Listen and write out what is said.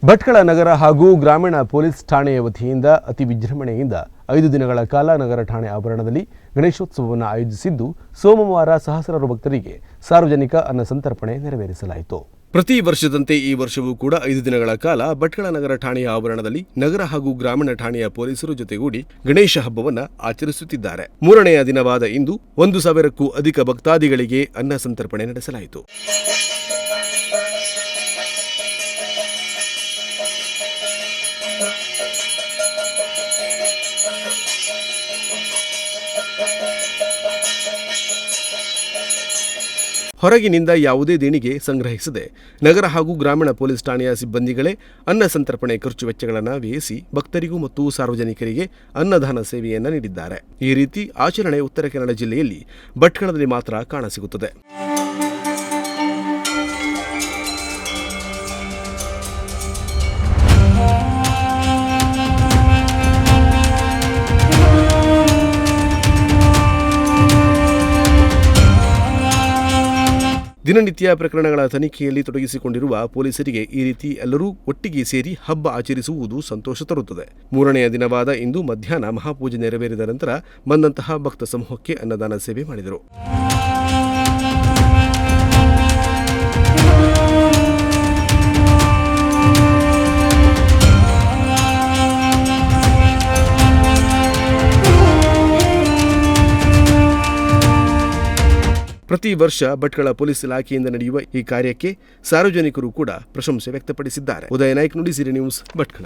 ಭಟ್ಕಳ ನಗರ ಹಾಗೂ ಗ್ರಾಮೀಣ ಪೊಲೀಸ್ ಠಾಣೆಯ ವತಿಯಿಂದ ಅತಿ ವಿಜೃಂಭಣೆಯಿಂದ 5 ದಿನಗಳ ಕಾಲ ನಗರ ಠಾಣೆ ಆವರಣದಲ್ಲಿ ಗಣೇಶೋತ್ಸವವನ್ನು ಆಯೋಜಿಸಿದ್ದು ಸೋಮವಾರ ಸಹಸ್ರಾರು ಭಕ್ತರಿಗೆ ಸಾರ್ವಜನಿಕ ಅನ್ನ ಸಂತರ್ಪಣೆ ನೆರವೇರಿಸಲಾಯಿತು. ಪ್ರತಿ ವರ್ಷದಂತೆ ಈ ವರ್ಷವೂ ಕೂಡ 5 ದಿನಗಳ ಕಾಲ ಭಟ್ಕಳ ನಗರ ಠಾಣೆಯ ಆವರಣದಲ್ಲಿ ನಗರ ಹಾಗೂ ಗ್ರಾಮೀಣ ಠಾಣೆಯ ಪೊಲೀಸರು ಜೊತೆಗೂಡಿ ಗಣೇಶ ಹಬ್ಬವನ್ನು ಆಚರಿಸುತ್ತಿದ್ದಾರೆ. 3ನೆಯ ದಿನವಾದ ಇಂದು 1,000ಕ್ಕೂ ಅಧಿಕ ಭಕ್ತಾದಿಗಳಿಗೆ ಅನ್ನ ಸಂತರ್ಪಣೆ ನಡೆಸಲಾಯಿತು. ಹೊರಗಿನಿಂದ ಯಾವುದೇ ದೇಣಿಗೆ ಸಂಗ್ರಹಿಸದೆ ನಗರ ಹಾಗೂ ಗ್ರಾಮೀಣ ಪೊಲೀಸ್ ಠಾಣೆಯ ಸಿಬ್ಬಂದಿಗಳೇ ಅನ್ನ ಸಂತರ್ಪಣೆ ಖರ್ಚು ವೆಚ್ಚಗಳನ್ನು ವ್ಯಯಿಸಿ ಭಕ್ತರಿಗೂ ಮತ್ತು ಸಾರ್ವಜನಿಕರಿಗೆ ಅನ್ನದಾನ ಸೇವೆಯನ್ನು ನೀಡಿದ್ದಾರೆ. ಈ ರೀತಿ ಆಚರಣೆ ಉತ್ತರ ಕನ್ನಡ ಜಿಲ್ಲೆಯಲ್ಲಿ ಭಟ್ಕಳದಲ್ಲಿ ಮಾತ್ರ ಕಾಣಸಿಗುತ್ತದೆ. ದಿನನಿತ್ಯ ಪ್ರಕರಣಗಳ ತನಿಖೆಯಲ್ಲಿ ತೊಡಗಿಸಿಕೊಂಡಿರುವ ಪೊಲೀಸರಿಗೆ ಈ ರೀತಿ ಎಲ್ಲರೂ ಒಟ್ಟಿಗೆ ಸೇರಿ ಹಬ್ಬ ಆಚರಿಸುವುದು ಸಂತೋಷ ತರುತ್ತದೆ. 3ನೆಯ ದಿನವಾದ ಇಂದು ಮಧ್ಯಾಹ್ನ ಮಹಾಪೂಜೆ ನೆರವೇರಿದ ನಂತರ ಬಂದಂತಹ ಭಕ್ತ ಸಮೂಹಕ್ಕೆ ಅನ್ನದಾನ ಸೇವೆ ಮಾಡಿದರು. ಪ್ರತಿ ವರ್ಷ ಭಟ್ಕಳ ಪೊಲೀಸ್ ಇಲಾಖೆಯಿಂದ ನಡೆಯುವ ಈ ಕಾರ್ಯಕ್ಕೆ ಸಾರ್ವಜನಿಕರು ಕೂಡ ಪ್ರಶಂಸೆ ವ್ಯಕ್ತಪಡಿಸಿದ್ದಾರೆ. ಉದಯ ನಾಯ್ಕ, ನುಡಿಸಿರಿ ನ್ಯೂಸ್, ಭಟ್ಕಳ.